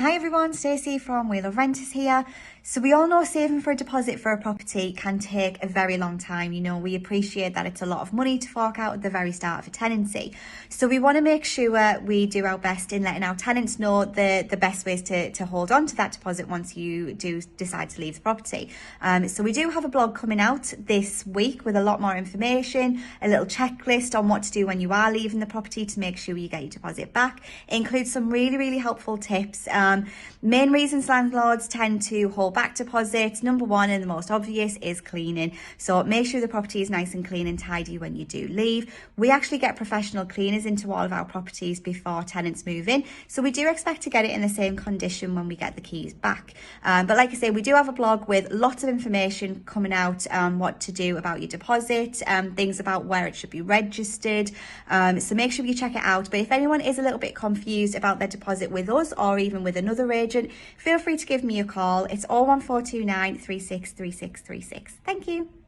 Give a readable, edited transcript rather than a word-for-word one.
Hi everyone, Stacey from We Love Renters here. So we all know saving for a deposit for a property can take a very long time. You know, we appreciate that it's a lot of money to fork out at the very start of a tenancy. So we want to make sure we do our best in letting our tenants know the best ways to hold on to that deposit once you do decide to leave the property. So we do have a blog coming out this week with a lot more information, a little checklist on what to do when you are leaving the property to make sure you get your deposit back. It includes some really helpful tips. Main reasons landlords tend to hold back deposits, number one and the most obvious, is cleaning. So make sure the property is nice and clean and tidy when you do leave. We actually get professional cleaners into all of our properties before tenants move in, so we do expect to get it in the same condition when we get the keys back. But like I say, we do have a blog with lots of information coming out on what to do about your deposit, things about where it should be registered. So make sure you check it out. But if anyone is a little bit confused about their deposit with us or even with another agent, feel free to give me a call. It's 01429 363636. Thank you.